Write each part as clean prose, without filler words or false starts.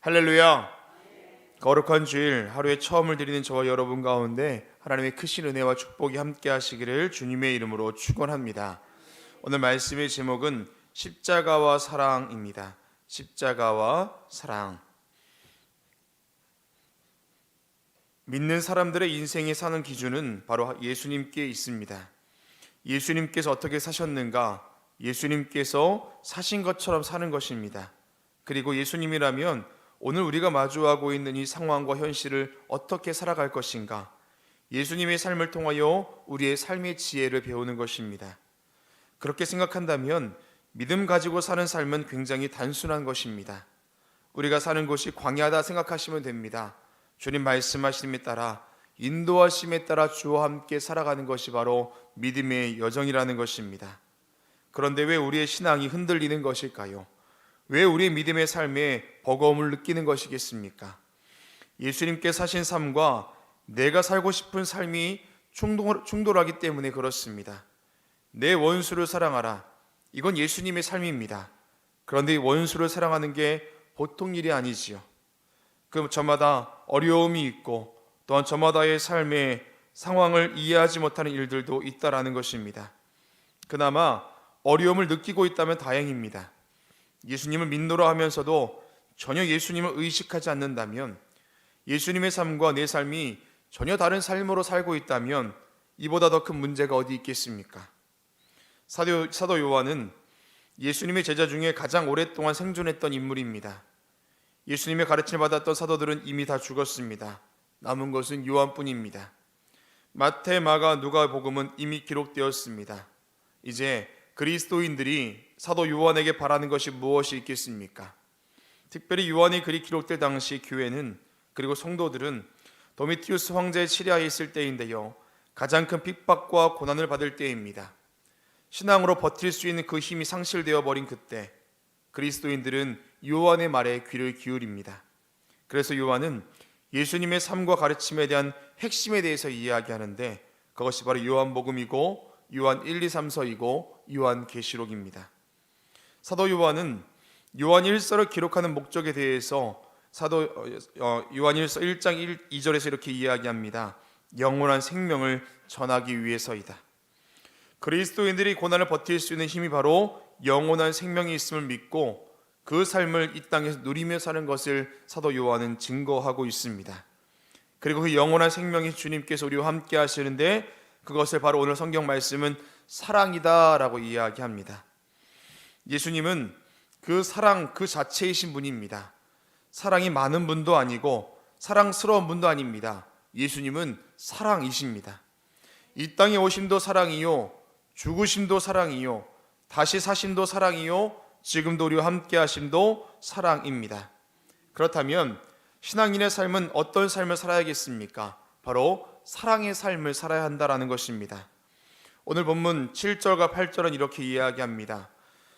할렐루야. 거룩한 주일 하루의 처음을 드리는 저와 여러분 가운데 하나님의 크신 은혜와 축복이 함께 하시기를 주님의 이름으로 축원합니다. 오늘 말씀의 제목은 십자가와 사랑입니다. 십자가와 사랑. 믿는 사람들의 인생에 사는 기준은 바로 예수님께 있습니다. 예수님께서 어떻게 사셨는가? 예수님께서 사신 것처럼 사는 것입니다. 그리고 예수님이라면 오늘 우리가 마주하고 있는 이 상황과 현실을 어떻게 살아갈 것인가? 예수님의 삶을 통하여 우리의 삶의 지혜를 배우는 것입니다. 그렇게 생각한다면 믿음 가지고 사는 삶은 굉장히 단순한 것입니다. 우리가 사는 곳이 광야다 생각하시면 됩니다. 주님 말씀하심에 따라 인도하심에 따라 주와 함께 살아가는 것이 바로 믿음의 여정이라는 것입니다. 그런데 왜 우리의 신앙이 흔들리는 것일까요? 왜 우리의 믿음의 삶에 버거움을 느끼는 것이겠습니까? 예수님께 사신 삶과 내가 살고 싶은 삶이 충돌하기 때문에 그렇습니다. 내 원수를 사랑하라. 이건 예수님의 삶입니다. 그런데 이 원수를 사랑하는 게 보통 일이 아니지요. 저마다 어려움이 있고 또한 저마다의 삶의 상황을 이해하지 못하는 일들도 있다라는 것입니다. 그나마 어려움을 느끼고 있다면 다행입니다. 예수님을 믿노라 하면서도 전혀 예수님을 의식하지 않는다면, 예수님의 삶과 내 삶이 전혀 다른 삶으로 살고 있다면 이보다 더 큰 문제가 어디 있겠습니까? 사도 요한은 예수님의 제자 중에 가장 오랫동안 생존했던 인물입니다. 예수님의 가르침을 받았던 사도들은 이미 다 죽었습니다. 남은 것은 요한뿐입니다. 마태, 마가, 누가복음은 이미 기록되었습니다. 이제 그리스도인들이 사도 요한에게 바라는 것이 무엇이 있겠습니까? 특별히 요한의 글이 기록될 당시 교회는, 그리고 성도들은 도미티우스 황제의 치리하에 있을 때인데요, 가장 큰 핍박과 고난을 받을 때입니다. 신앙으로 버틸 수 있는 그 힘이 상실되어 버린 그때 그리스도인들은 요한의 말에 귀를 기울입니다. 그래서 요한은 예수님의 삶과 가르침에 대한 핵심에 대해서 이야기하는데, 그것이 바로 요한복음이고 요한 1, 2, 3서이고 요한계시록입니다. 사도 요한은 요한 1서를 기록하는 목적에 대해서 요한 1서 1장 2절에서 이렇게 이야기합니다. 영원한 생명을 전하기 위해서이다. 그리스도인들이 고난을 버틸 수 있는 힘이 바로 영원한 생명이 있음을 믿고 그 삶을 이 땅에서 누리며 사는 것을 사도 요한은 증거하고 있습니다. 그리고 그 영원한 생명이 주님께서 우리와 함께 하시는데, 그것을 바로 오늘 성경 말씀은 사랑이다 라고 이야기합니다. 예수님은 그 사랑 그 자체이신 분입니다. 사랑이 많은 분도 아니고 사랑스러운 분도 아닙니다. 예수님은 사랑이십니다. 이 땅에 오심도 사랑이요, 죽으심도 사랑이요, 다시 사심도 사랑이요, 지금도 우리와 함께 하심도 사랑입니다. 그렇다면 신앙인의 삶은 어떤 삶을 살아야겠습니까? 바로 사랑의 삶을 살아야 한다라는 것입니다. 오늘 본문 7절과 8절은 이렇게 이야기합니다.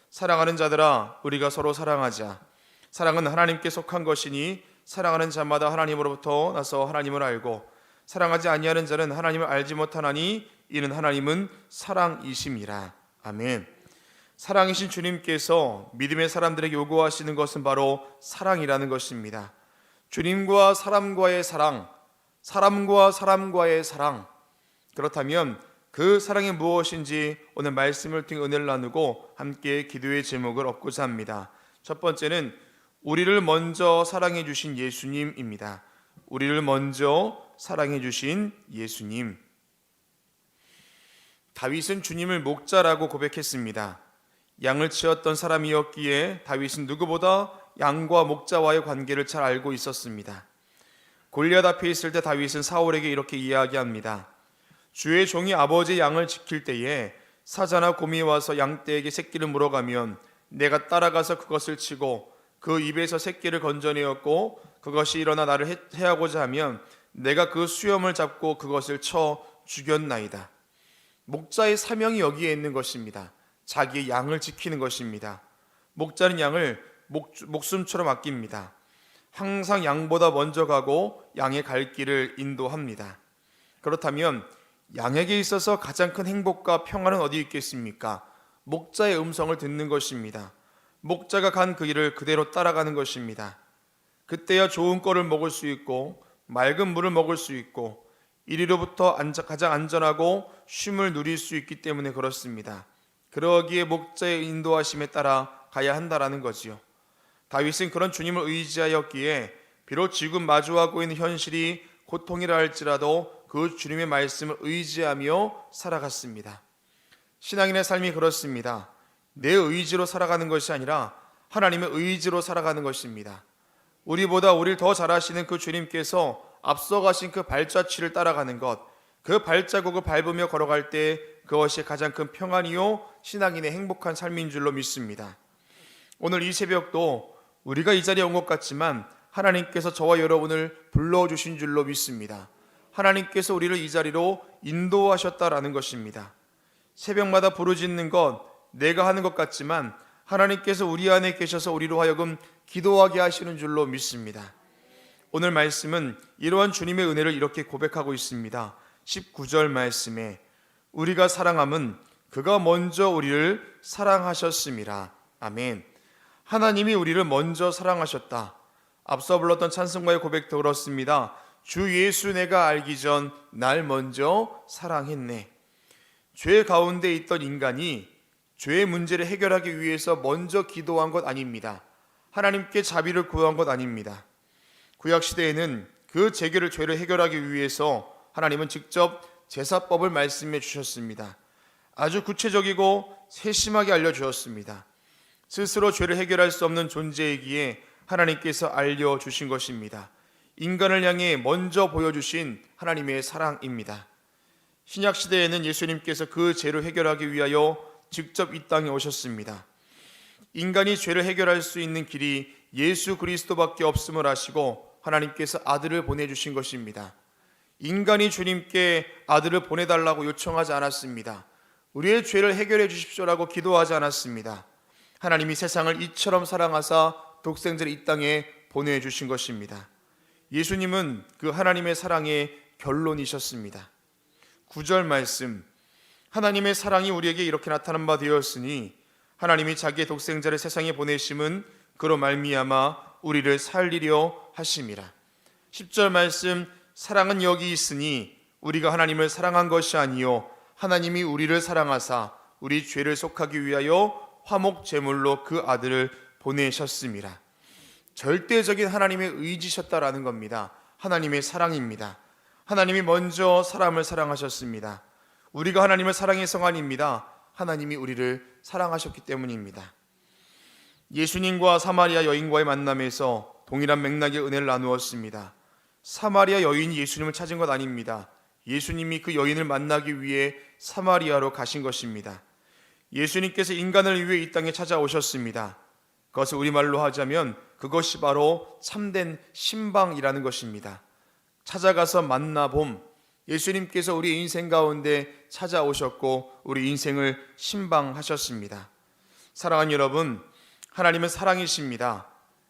사랑하는 자들아, 우리가 서로 사랑하자. 사랑은 하나님께 속한 것이니 사랑하는 자마다 하나님으로부터 나서 하나님을 알고, 사랑하지 아니하는 자는 하나님을 알지 못하나니 이는 하나님은 사랑이심이라. 아멘. 사랑이신 주님께서 믿음의 사람들에게 요구하시는 것은 바로 사랑이라는 것입니다. 주님과 사람과의 사랑, 사람과 사람과의 사랑. 그렇다면 그 사랑이 무엇인지 오늘 말씀을 통해 은혜를 나누고 함께 기도의 제목을 얻고자 합니다. 첫 번째는 우리를 먼저 사랑해 주신 예수님입니다. 우리를 먼저 사랑해 주신 예수님. 다윗은 주님을 목자라고 고백했습니다. 양을 치었던 사람이었기에 다윗은 누구보다 양과 목자와의 관계를 잘 알고 있었습니다. 골리앗 앞에 있을 때 다윗은 사울에게 이렇게 이야기합니다. 주의 종이 아버지의 양을 지킬 때에 사자나 곰이 와서 양떼에게 새끼를 물어가면 내가 따라가서 그것을 치고 그 입에서 새끼를 건져내었고, 그것이 일어나 나를 해하고자 하면 내가 그 수염을 잡고 그것을 쳐 죽였나이다. 목자의 사명이 여기에 있는 것입니다. 자기의 양을 지키는 것입니다. 목자는 양을 목숨처럼 아낍니다. 항상 양보다 먼저 가고 양의 갈 길을 인도합니다. 그렇다면 양에게 있어서 가장 큰 행복과 평안은 어디 있겠습니까? 목자의 음성을 듣는 것입니다. 목자가 간 그 길을 그대로 따라가는 것입니다. 그때야 좋은 꼴을 먹을 수 있고 맑은 물을 먹을 수 있고 이리로부터 가장 안전하고 쉼을 누릴 수 있기 때문에 그렇습니다. 그러기에 목자의 인도하심에 따라 가야 한다라는 거지요. 다윗은 그런 주님을 의지하였기에 비록 지금 마주하고 있는 현실이 고통이라 할지라도 그 주님의 말씀을 의지하며 살아갔습니다. 신앙인의 삶이 그렇습니다. 내 의지로 살아가는 것이 아니라 하나님의 의지로 살아가는 것입니다. 우리보다 우리를 더 잘하시는 그 주님께서 앞서가신 그 발자취를 따라가는 것, 그 발자국을 밟으며 걸어갈 때 그것이 가장 큰 평안이요 신앙인의 행복한 삶인 줄로 믿습니다. 오늘 이 새벽도 우리가 이 자리에 온 것 같지만 하나님께서 저와 여러분을 불러주신 줄로 믿습니다. 하나님께서 우리를 이 자리로 인도하셨다라는 것입니다. 새벽마다 부르짖는 것, 내가 하는 것 같지만 하나님께서 우리 안에 계셔서 우리로 하여금 기도하게 하시는 줄로 믿습니다. 오늘 말씀은 이러한 주님의 은혜를 이렇게 고백하고 있습니다. 19절 말씀에 우리가 사랑함은 그가 먼저 우리를 사랑하셨음이라. 아멘. 하나님이 우리를 먼저 사랑하셨다. 앞서 불렀던 찬송가의 고백도 그렇습니다. 주 예수 내가 알기 전 날 먼저 사랑했네. 죄 가운데 있던 인간이 죄의 문제를 해결하기 위해서 먼저 기도한 것 아닙니다. 하나님께 자비를 구한 것 아닙니다. 구약시대에는 그 죄를 해결하기 위해서 하나님은 직접 제사법을 말씀해 주셨습니다. 아주 구체적이고 세심하게 알려주었습니다. 스스로 죄를 해결할 수 없는 존재이기에 하나님께서 알려주신 것입니다. 인간을 향해 먼저 보여주신 하나님의 사랑입니다. 신약시대에는 예수님께서 그 죄를 해결하기 위하여 직접 이 땅에 오셨습니다. 인간이 죄를 해결할 수 있는 길이 예수 그리스도밖에 없음을 아시고 하나님께서 아들을 보내주신 것입니다. 인간이 주님께 아들을 보내달라고 요청하지 않았습니다. 우리의 죄를 해결해 주십시오라고 기도하지 않았습니다. 하나님이 세상을 이처럼 사랑하사 독생자를 이 땅에 보내주신 것입니다. 예수님은 그 하나님의 사랑의 결론이셨습니다. 9절 말씀, 하나님의 사랑이 우리에게 이렇게 나타난 바 되었으니 하나님이 자기의 독생자를 세상에 보내심은 그로 말미암아 우리를 살리려 하심이라. 10절 말씀, 사랑은 여기 있으니 우리가 하나님을 사랑한 것이 아니요 하나님이 우리를 사랑하사 우리 죄를 속하기 위하여 화목 제물로 그 아들을 보내셨음이라. 절대적인 하나님의 의지셨다라는 겁니다. 하나님의 사랑입니다. 하나님이 먼저 사람을 사랑하셨습니다. 우리가 하나님을 사랑해서가 아닙니다. 하나님이 우리를 사랑하셨기 때문입니다. 예수님과 사마리아 여인과의 만남에서 동일한 맥락의 은혜를 나누었습니다. 사마리아 여인이 예수님을 찾은 것 아닙니다. 예수님이 그 여인을 만나기 위해 사마리아로 가신 것입니다. 예수님께서 인간을 위해 이 땅에 찾아오셨습니다. 그것을 우리말로 하자면 그것이 바로 참된 신방이라는 것입니다. 찾아가서 만나봄, 예수님께서 우리 인생 가운데 찾아오셨고 우리 인생을 신방하셨습니다. 사랑하는 여러분, 하나님은 사랑이십니다.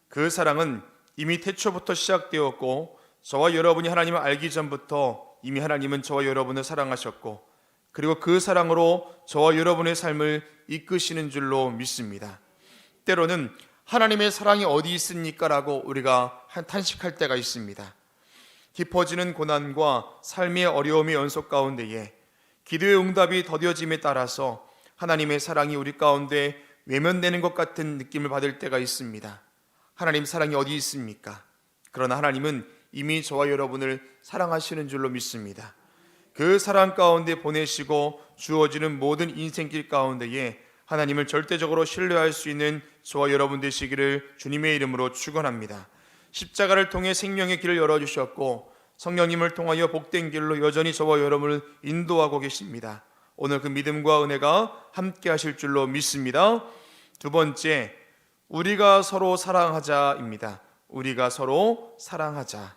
그 사랑은 이미 태초부터 시작되었고 저와 여러분이 하나님을 알기 전부터 이미 하나님은 저와 여러분을 사랑하셨고 그리고 그 사랑으로 저와 여러분의 삶을 이끄시는 줄로 믿습니다. 때로는 하나님의 사랑이 어디 있습니까? 라고 우리가 탄식할 때가 있습니다. 깊어지는 고난과 삶의 어려움의 연속 가운데에 기도의 응답이 더뎌짐에 따라서 하나님의 사랑이 우리 가운데 외면되는 것 같은 느낌을 받을 때가 있습니다. 하나님 사랑이 어디 있습니까? 그러나 하나님은 이미 저와 여러분을 사랑하시는 줄로 믿습니다. 그 사랑 가운데 보내시고 주어지는 모든 인생길 가운데에 하나님을 절대적으로 신뢰할 수 있는 저와 여러분 되시기를 주님의 이름으로 축원합니다. 십자가를 통해 생명의 길을 열어주셨고 성령님을 통하여 복된 길로 여전히 저와 여러분을 인도하고 계십니다. 오늘 그 믿음과 은혜가 함께 하실 줄로 믿습니다. 두 번째, 우리가 서로 사랑하자입니다. 우리가 서로 사랑하자.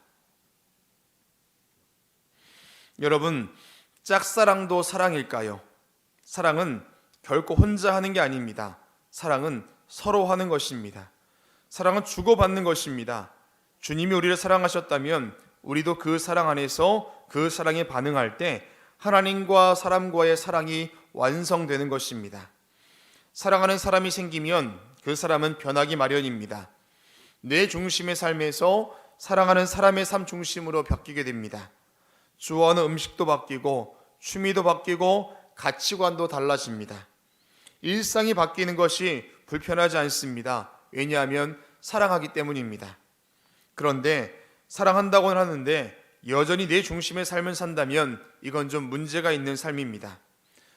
여러분, 짝사랑도 사랑일까요? 사랑은 결코 혼자 하는 게 아닙니다. 사랑은 서로 하는 것입니다. 사랑은 주고받는 것입니다. 주님이 우리를 사랑하셨다면 우리도 그 사랑 안에서 그 사랑에 반응할 때 하나님과 사람과의 사랑이 완성되는 것입니다. 사랑하는 사람이 생기면 그 사람은 변하기 마련입니다. 내 중심의 삶에서 사랑하는 사람의 삶 중심으로 바뀌게 됩니다. 좋아하는 음식도 바뀌고 취미도 바뀌고 가치관도 달라집니다. 일상이 바뀌는 것이 불편하지 않습니다. 왜냐하면 사랑하기 때문입니다. 그런데 사랑한다고는 하는데 여전히 내 중심의 삶을 산다면 이건 좀 문제가 있는 삶입니다.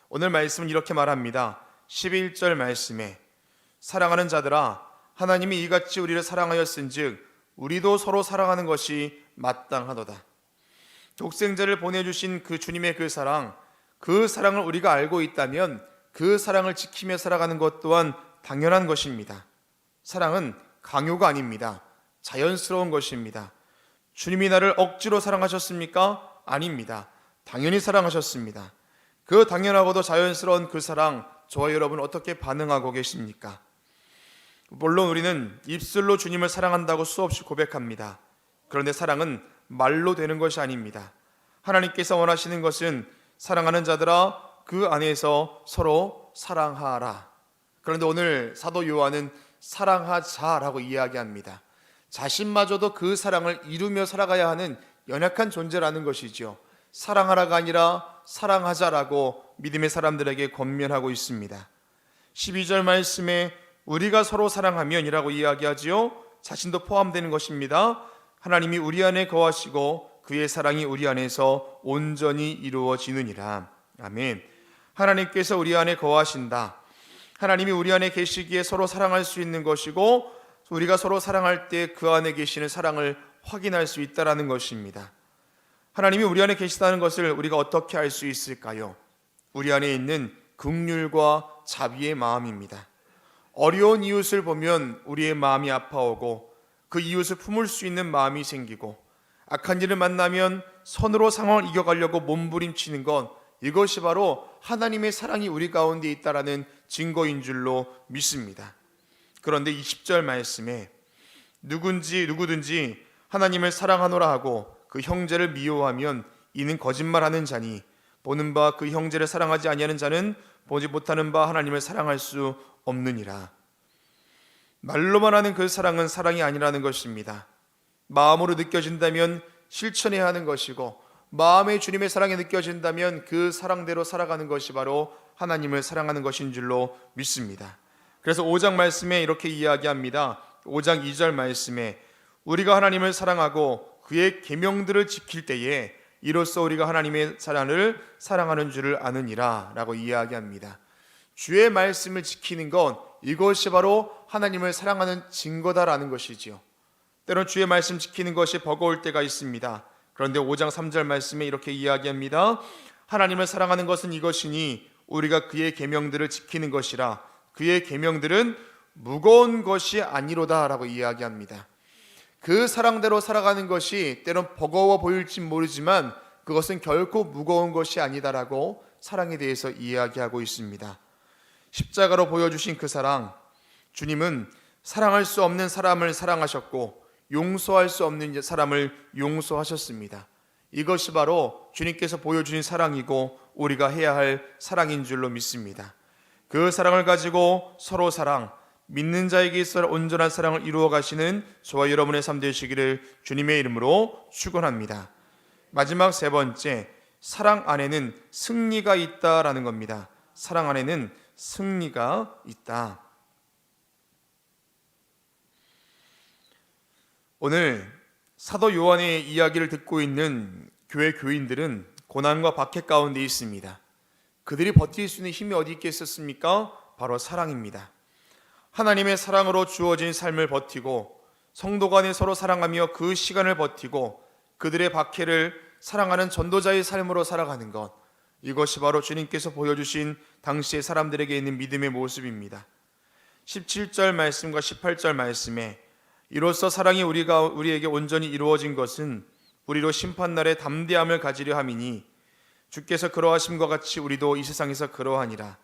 오늘 말씀은 이렇게 말합니다. 11절 말씀에 사랑하는 자들아 하나님이 이같이 우리를 사랑하였은즉 우리도 서로 사랑하는 것이 마땅하도다. 독생자를 보내주신 그 주님의 그 사랑을 우리가 알고 있다면 그 사랑을 지키며 살아가는 것 또한 당연한 것입니다. 사랑은 강요가 아닙니다. 자연스러운 것입니다. 주님이 나를 억지로 사랑하셨습니까? 아닙니다. 당연히 사랑하셨습니다. 그 당연하고도 자연스러운 그 사랑, 저와 여러분 어떻게 반응하고 계십니까? 물론 우리는 입술로 주님을 사랑한다고 수없이 고백합니다. 그런데 사랑은 말로 되는 것이 아닙니다. 하나님께서 원하시는 것은 사랑하는 자들아 그 안에서 서로 사랑하라. 그런데 오늘 사도 요한은 사랑하자라고 이야기합니다. 자신마저도 그 사랑을 이루며 살아가야 하는 연약한 존재라는 것이죠. 사랑하라가 아니라 사랑하자라고 믿음의 사람들에게 권면하고 있습니다. 12절 말씀에 우리가 서로 사랑하면이라고 이야기하지요. 자신도 포함되는 것입니다. 하나님이 우리 안에 거하시고 그의 사랑이 우리 안에서 온전히 이루어지느니라. 아멘. 하나님께서 우리 안에 거하신다. 하나님이 우리 안에 계시기에 서로 사랑할 수 있는 것이고 우리가 서로 사랑할 때 그 안에 계시는 사랑을 확인할 수 있다는 것입니다. 하나님이 우리 안에 계시다는 것을 우리가 어떻게 알 수 있을까요? 우리 안에 있는 긍휼과 자비의 마음입니다. 어려운 이웃을 보면 우리의 마음이 아파오고 그 이웃을 품을 수 있는 마음이 생기고 악한 일을 만나면 선으로 상황을 이겨가려고 몸부림치는 것, 이것이 바로 하나님의 사랑이 우리 가운데 있다라는 증거인 줄로 믿습니다. 그런데 20절 말씀에 누구든지 하나님을 사랑하노라 하고 그 형제를 미워하면 이는 거짓말하는 자니 보는 바 그 형제를 사랑하지 아니하는 자는 보지 못하는 바 하나님을 사랑할 수 없느니라. 말로만 하는 그 사랑은 사랑이 아니라는 것입니다. 마음으로 느껴진다면 실천해야 하는 것이고 마음의 주님의 사랑이 느껴진다면 그 사랑대로 살아가는 것이 바로 하나님을 사랑하는 것인 줄로 믿습니다. 그래서 5장 말씀에 이렇게 이야기합니다. 5장 2절 말씀에 우리가 하나님을 사랑하고 그의 계명들을 지킬 때에 이로써 우리가 하나님의 사랑을 사랑하는 줄을 아느니라 라고 이야기합니다. 주의 말씀을 지키는 것, 이것이 바로 하나님을 사랑하는 증거다라는 것이지요. 때론 주의 말씀 지키는 것이 버거울 때가 있습니다. 그런데 5장 3절 말씀에 이렇게 이야기합니다. 하나님을 사랑하는 것은 이것이니 우리가 그의 계명들을 지키는 것이라. 그의 계명들은 무거운 것이 아니로다 라고 이야기합니다. 그 사랑대로 살아가는 것이 때론 버거워 보일지 모르지만 그것은 결코 무거운 것이 아니다라고 사랑에 대해서 이야기하고 있습니다. 십자가로 보여주신 그 사랑, 주님은 사랑할 수 없는 사람을 사랑하셨고 용서할 수 없는 사람을 용서하셨습니다. 이것이 바로 주님께서 보여주신 사랑이고 우리가 해야 할 사랑인 줄로 믿습니다. 그 사랑을 가지고 서로 사랑, 믿는 자에게 있어 온전한 사랑을 이루어 가시는 저와 여러분의 삶 되시기를 주님의 이름으로 축원합니다. 마지막 세 번째, 사랑 안에는 승리가 있다라는 겁니다. 사랑 안에는 승리가 있다. 오늘 사도 요한의 이야기를 듣고 있는 교회 교인들은 고난과 박해 가운데 있습니다. 그들이 버틸 수 있는 힘이 어디 있겠습니까? 바로 사랑입니다. 하나님의 사랑으로 주어진 삶을 버티고 성도 간에 서로 사랑하며 그 시간을 버티고 그들의 박해를 사랑하는 전도자의 삶으로 살아가는 것, 이것이 바로 주님께서 보여주신 당시의 사람들에게 있는 믿음의 모습입니다. 17절 말씀과 18절 말씀에 이로써 사랑이 우리에게 온전히 이루어진 것은 우리로 심판날에 담대함을 가지려 함이니 주께서 그러하심과 같이 우리도 이 세상에서 그러하니라.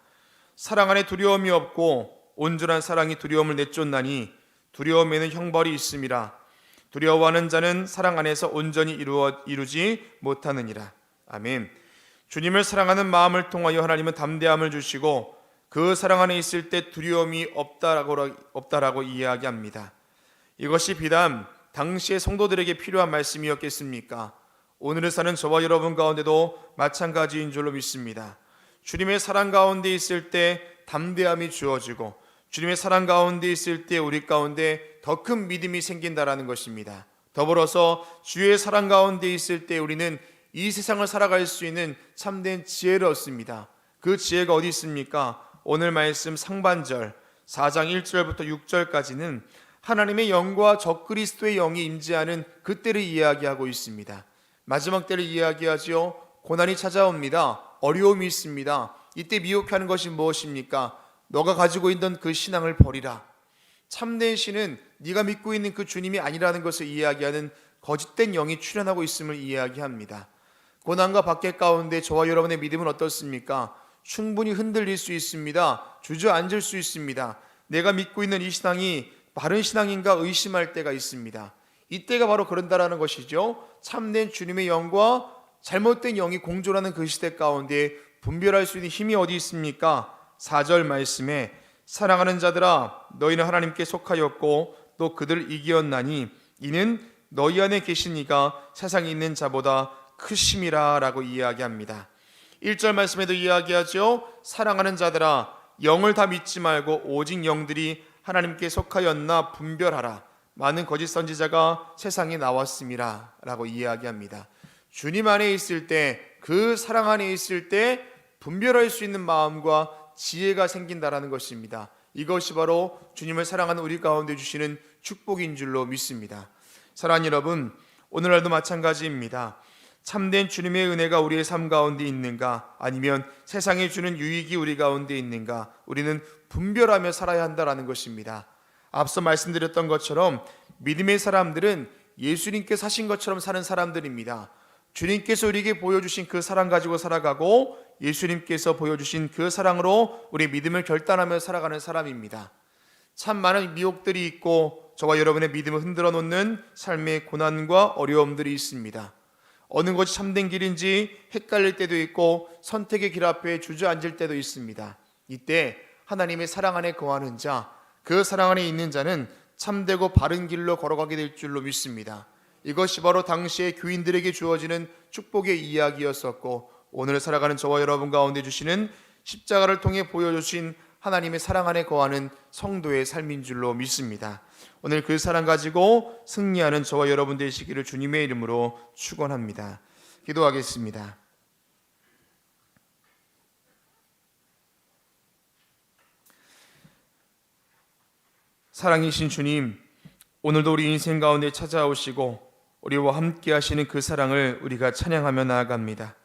사랑 안에 두려움이 없고 온전한 사랑이 두려움을 내쫓나니 두려움에는 형벌이 있음이라. 두려워하는 자는 사랑 안에서 온전히 이루지 못하느니라. 아멘. 주님을 사랑하는 마음을 통하여 하나님은 담대함을 주시고 그 사랑 안에 있을 때 두려움이 없다라고 이야기합니다. 이것이 비단 당시의 성도들에게 필요한 말씀이었겠습니까? 오늘을 사는 저와 여러분 가운데도 마찬가지인 줄로 믿습니다. 주님의 사랑 가운데 있을 때 담대함이 주어지고 주님의 사랑 가운데 있을 때 우리 가운데 더 큰 믿음이 생긴다라는 것입니다. 더불어서 주의 사랑 가운데 있을 때 우리는 이 세상을 살아갈 수 있는 참된 지혜를 얻습니다. 그 지혜가 어디 있습니까? 오늘 말씀 상반절 4장 1절부터 6절까지는 하나님의 영과 적그리스도의 영이 임재하는 그 때를 이야기하고 있습니다. 마지막 때를 이야기하지요. 고난이 찾아옵니다. 어려움이 있습니다. 이때 미혹하는 것이 무엇입니까? 너가 가지고 있던 그 신앙을 버리라. 참된 신은 네가 믿고 있는 그 주님이 아니라는 것을 이야기하는 거짓된 영이 출현하고 있음을 이야기합니다. 고난과 박해 가운데 저와 여러분의 믿음은 어떻습니까? 충분히 흔들릴 수 있습니다. 주저앉을 수 있습니다. 내가 믿고 있는 이 신앙이 바른 신앙인가 의심할 때가 있습니다. 이때가 바로 그런다라는 것이죠. 참된 주님의 영과 잘못된 영이 공존하는 그 시대 가운데 분별할 수 있는 힘이 어디 있습니까? 4절 말씀에 사랑하는 자들아 너희는 하나님께 속하였고 또 그들 이기었나니 이는 너희 안에 계신 이가 세상에 있는 자보다 크심이라 라고 이야기합니다. 1절 말씀에도 이야기하죠. 사랑하는 자들아 영을 다 믿지 말고 오직 영들이 하나님께 속하였나 분별하라. 많은 거짓 선지자가 세상에 나왔음이라 라고 이야기합니다. 주님 안에 있을 때, 그 사랑 안에 있을 때 분별할 수 있는 마음과 지혜가 생긴다라는 것입니다. 이것이 바로 주님을 사랑하는 우리 가운데 주시는 축복인 줄로 믿습니다. 사랑하는 여러분, 오늘날도 마찬가지입니다. 참된 주님의 은혜가 우리의 삶 가운데 있는가, 아니면 세상에 주는 유익이 우리 가운데 있는가, 우리는 분별하며 살아야 한다라는 것입니다. 앞서 말씀드렸던 것처럼 믿음의 사람들은 예수님께 사신 것처럼 사는 사람들입니다. 주님께서 우리에게 보여주신 그 사랑 가지고 살아가고 예수님께서 보여주신 그 사랑으로 우리 믿음을 결단하며 살아가는 사람입니다. 참 많은 미혹들이 있고 저와 여러분의 믿음을 흔들어 놓는 삶의 고난과 어려움들이 있습니다. 어느 것이 참된 길인지 헷갈릴 때도 있고 선택의 길 앞에 주저앉을 때도 있습니다. 이때 하나님의 사랑 안에 거하는 자, 그 사랑 안에 있는 자는 참되고 바른 길로 걸어가게 될 줄로 믿습니다. 이것이 바로 당시의 교인들에게 주어지는 축복의 이야기였었고 오늘 살아가는 저와 여러분 가운데 주시는 십자가를 통해 보여주신 하나님의 사랑 안에 거하는 성도의 삶인 줄로 믿습니다. 오늘 그 사랑 가지고 승리하는 저와 여러분 되시기를 주님의 이름으로 축원합니다. 기도하겠습니다. 사랑이신 주님, 오늘도 우리 인생 가운데 찾아오시고 우리와 함께 하시는 그 사랑을 우리가 찬양하며 나아갑니다.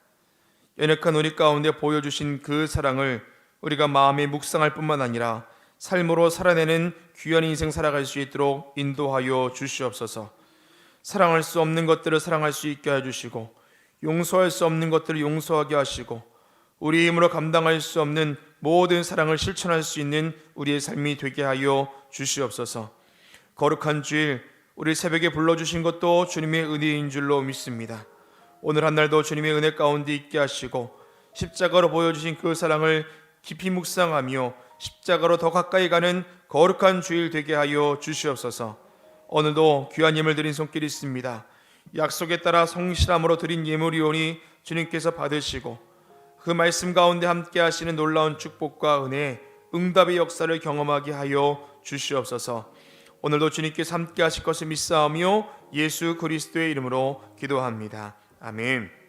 연약한 우리 가운데 보여주신 그 사랑을 우리가 마음에 묵상할 뿐만 아니라 삶으로 살아내는 귀한 인생 살아갈 수 있도록 인도하여 주시옵소서. 사랑할 수 없는 것들을 사랑할 수 있게 해주시고 용서할 수 없는 것들을 용서하게 하시고 우리 힘으로 감당할 수 없는 모든 사랑을 실천할 수 있는 우리의 삶이 되게 하여 주시옵소서. 거룩한 주일 우리 새벽에 불러주신 것도 주님의 은혜인 줄로 믿습니다. 오늘 한 날도 주님의 은혜 가운데 있게 하시고 십자가로 보여주신 그 사랑을 깊이 묵상하며 십자가로 더 가까이 가는 거룩한 주일 되게 하여 주시옵소서. 오늘도 귀한 예물 드린 손길이 있습니다. 약속에 따라 성실함으로 드린 예물이오니 주님께서 받으시고 그 말씀 가운데 함께 하시는 놀라운 축복과 은혜, 응답의 역사를 경험하게 하여 주시옵소서. 오늘도 주님께서 함께 하실 것을 믿사오며 예수 그리스도의 이름으로 기도합니다. 아멘.